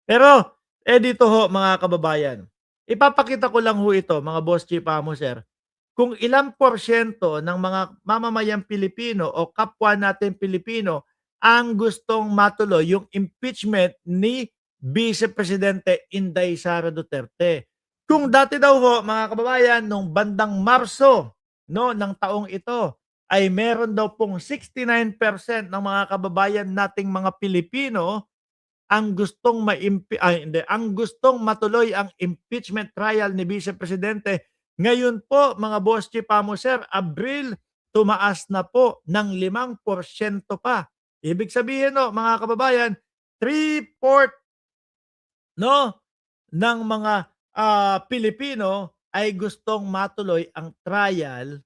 Pero, dito ho mga kababayan, ipapakita ko lang ho ito mga boss chief amo, sir, kung ilang porsiyento ng mga mamamayang Pilipino o kapwa natin Pilipino ang gustong matuloy yung impeachment ni Vice Presidente Inday Sara Duterte. Kung dati daw ho mga kababayan nung bandang Marso 'no, ng taong ito ay meron daw pong 69% ng mga kababayan nating mga Pilipino ang gustong hindi, ang gustong matuloy ang impeachment trial ni Vice Presidente. Ngayon po mga boss chief amo sir, Abril, tumaas na po ng 5% pa. Ibig sabihin 'no mga kababayan, 3/4 'no, ng mga, Pilipino ay gustong matuloy ang trial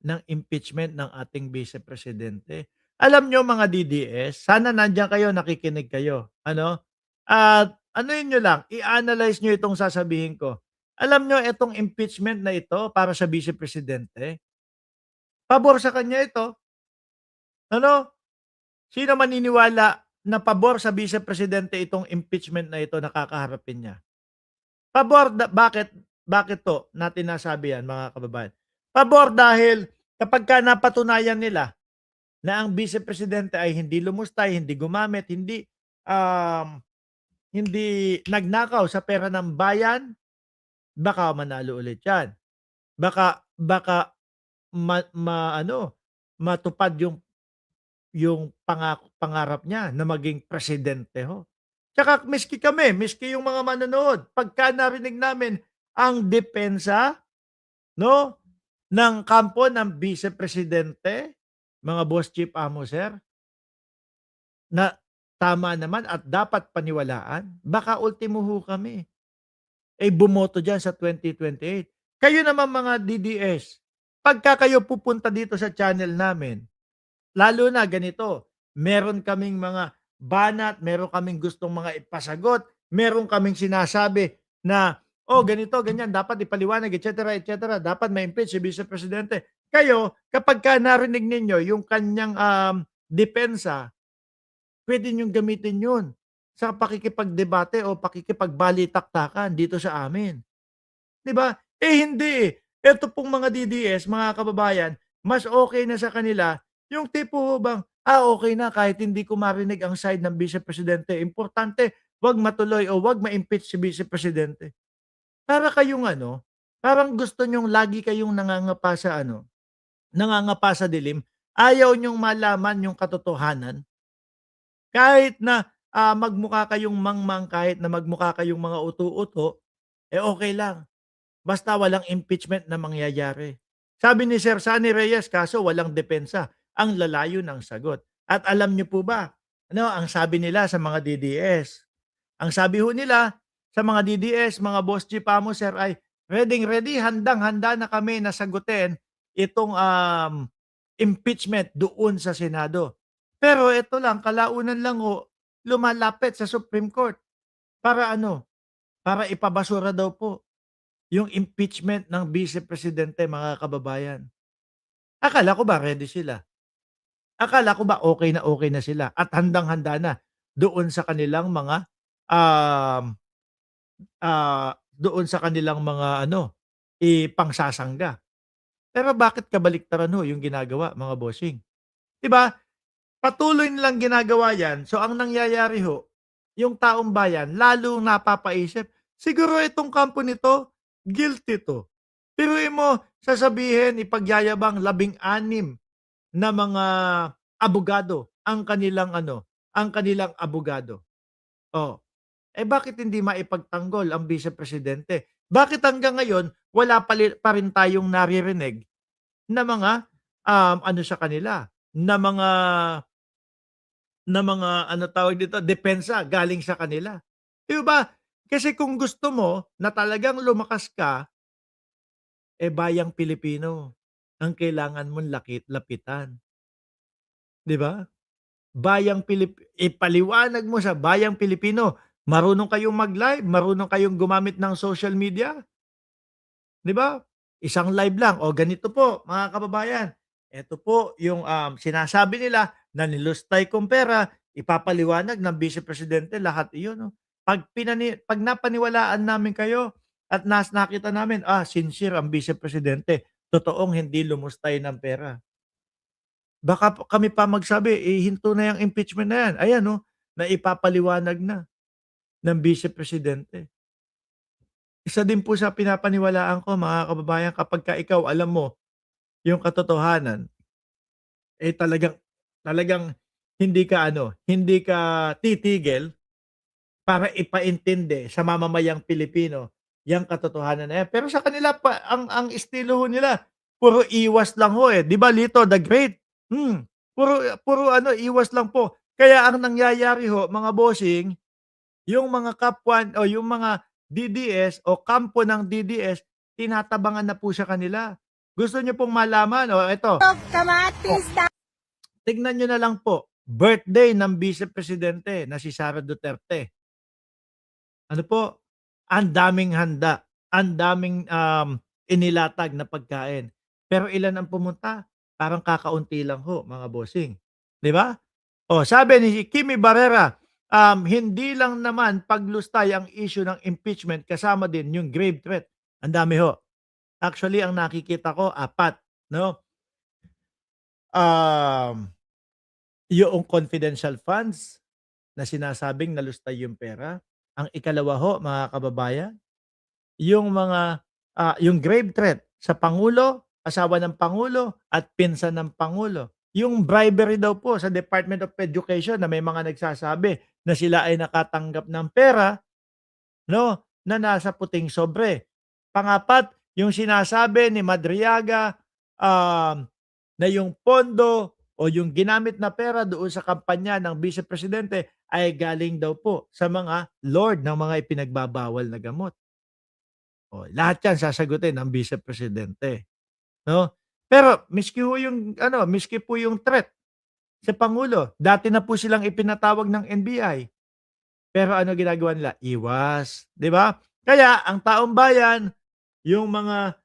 ng impeachment ng ating Vice Presidente. Alam niyo mga DDS, sana nandiyan kayo, nakikinig kayo, ano? At anuhin niyo lang, i-analyze niyo itong sasabihin ko. Alam niyo itong impeachment na ito para sa Vice Presidente, pabor sa kanya ito, ano? Sino maniniwala na pabor sa Vice Presidente itong impeachment na ito na kakaharapin niya? Pabor bakit 'to natin nasabi yan mga kababayan? Pabor dahil kapagka napatunayan nila na ang Vice Presidente ay hindi lumustay, hindi gumamit, hindi nagnakaw sa pera ng bayan, baka manalo ulit 'yan. Baka ano, matupad yung pangarap niya na maging presidente ho. Tsaka miski yung mga manonood, pagka narinig namin ang depensa 'no, ng kampo ng Vice Presidente, mga boss chief amo sir, na tama naman at dapat paniwalaan, baka ultimo ho kami, bumoto diyan sa 2028. Kayo naman mga DDS, pagka kayo pupunta dito sa channel namin, lalo na ganito, meron kaming mga banat, meron kaming gustong mga ipasagot, meron kaming sinasabi na, "Oh, ganito, ganyan, dapat ipaliwanag, et cetera, dapat ma-impeach si Vice Presidente." Kayo, kapagka narinig ninyo yung kanyang, depensa, puwede niyong gamitin yun sa pakikipagdebate o pakikipagbalitaktakan dito sa amin, 'di ba? Hindi, eh. Eto pong mga DDS, mga kababayan, mas okey na sa kanila yung tipo ho bang, okey na kahit hindi ko marinig ang side ng Vice Presidente, importante 'wag matuloy o 'wag ma-impeach si Vice Presidente. Para kayong ano, parang gusto niyong lagi kayong nangangapa sa ano, nangangapa sa dilim, ayaw niyong malaman yung katotohanan. Kahit na, magmukha kayong mangmang, kahit na magmukha kayong mga uto-uto, okey lang. Basta walang impeachment na mangyayari. Sabi ni Sir Sunny Reyes, kaso walang depensa. Ang lalayo ng sagot. At alam niyo po ba, ano ang sabi nila sa mga DDS? Ang sabi ho nila sa mga DDS, mga boss chief amo sir ay, "Reading-ready, handang-handa na kami na sagutin itong, impeachment doon sa Senado." Pero eto lang, kalaunan lang ho, lumalapit sa Supreme Court para ano, para ipabasura daw po yung impeachment ng Vice Presidente, mga kababayan. Akala ko ba ready sila? Akala ko ba okey na sila at handang-handa na doon sa kanilang mga, um, doon sa kanilang mga ano, pangsasangga. Pero bakit kabaliktaran ho yung ginagawa mga bossing, 'di ba? Patuloy nilang ginagawa 'yan, so ang nangyayari ho, yung taong bayan lalong napapaisip, siguro itong kampo nito, guilty 'to. Biruin mo, sasabihin, ipagyayabang 16 na mga abogado ang kanilang ano, ang kanilang abogado. Oh, bakit hindi maipagtanggol ang Vice Presidente? Bakit hanggang ngayon wala pa rin tayong naririnig na mga, ano sa kanila, na mga ano tawag dito, depensa galing sa kanila. 'Di ba? Kasi kung gusto mo na talagang lumakas ka, bayang Pilipino ang kailangan mong lapitan, 'di ba? Ipaliwanag mo sa bayang Pilipino, marunong kayong mag-live, marunong kayong gumamit ng social media, 'di ba? Isang live lang, "O ganito po mga kababayan, eto po yung, sinasabi nila na nilustay kong pera." Ipapaliwanag ng Vice Presidente lahat iyon 'no. Pag napaniwalaan namin kayo at nakita namin, sincere ang Vice Presidente, totoong hindi lumustay ng pera. Baka kami pa magsabi, hinto na yang impeachment na yan. Ayan naipapaliwanag na ng Vice Presidente. Isa din po sa pinapaniwalaan ko mga kababayan kapagka ikaw alam mo yung katotohanan, talagang talagang hindi ka titigil para ipaintindi sa mamamayang Pilipino yang katotohanan na yan. Pero sa kanila ang estilo ho nila puro iwas lang ho, 'di ba Lito the Great? Puro puro iwas lang po. Kaya ang nangyayari ho mga bossing, yung mga kapwa o yung mga DDS o kampo ng DDS, tinatabangan na po sa kanila. Gusto niyo pong malaman, eto. Kamatis Tignan niyo na lang po, birthday ng Vice Presidente na si Sara Duterte. Ano po, ang daming handa, ang daming, inilatag na pagkain. Pero ilan ang pumunta? Parang kakaunti lang ho, mga bossing, 'di ba? Sabi ni Kimmy Barrera, hindi lang naman paglustay ang issue ng impeachment, kasama din yung grave threat. Ang dami ho. Actually, ang nakikita ko, 4, 'no? Um, Yoong confidential funds na sinasabing nalustay yung pera. Ang ikalawa ho, mga kababayan, yung grave threat sa pangulo, asawa ng pangulo at pinsan ng pangulo. Yung bribery daw po sa Department of Education na may mga nagsasabi na sila ay nakatanggap ng pera, na nasa puting sobre. Pangapat, yung sinasabi ni Madriaga, na yung pondo o yung ginamit na pera doon sa kampanya ng Vice Presidente ay galing daw po sa mga lord ng mga ipinagbabawal na gamot. Lahat 'yan sasagutin ng Vice Presidente, 'no? Pero miski po yung threat sa pangulo, dati na po silang ipinatawag ng NBI. Pero ano ginagawa nila? Iwas, 'di ba? Kaya ang taong bayan, yung mga,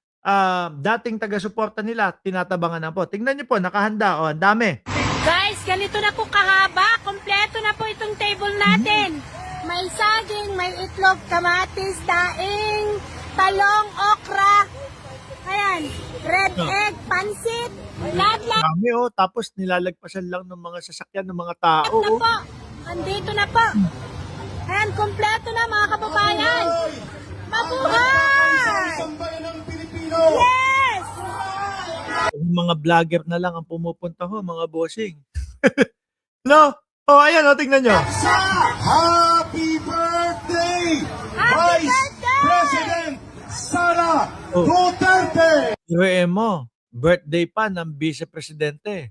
dating taga-suporta nila tinatabangan na po. Tingnan niyo po nakahanda, ang dami. Guys, ganito na po kahaba. Kompleto na po itong table natin. May saging, may itlog, kamatis, daing, talong, okra. Ayan, red egg, pansit. Lahat Dami, tapos nilalagpasan lang ng mga sasakyan ng mga tao, na po. Andito na po. Ayan, kompleto na mga kababayan. Mabuhay! Yes! Yung mga vlogger na lang ang pumupunta ho, mga bossing. No? Ayan, tingnan niyo. Happy birthday, Happy Vice birthday! President Sara Oh. Duterte! Biruin mo, birthday pa ng Vice Presidente.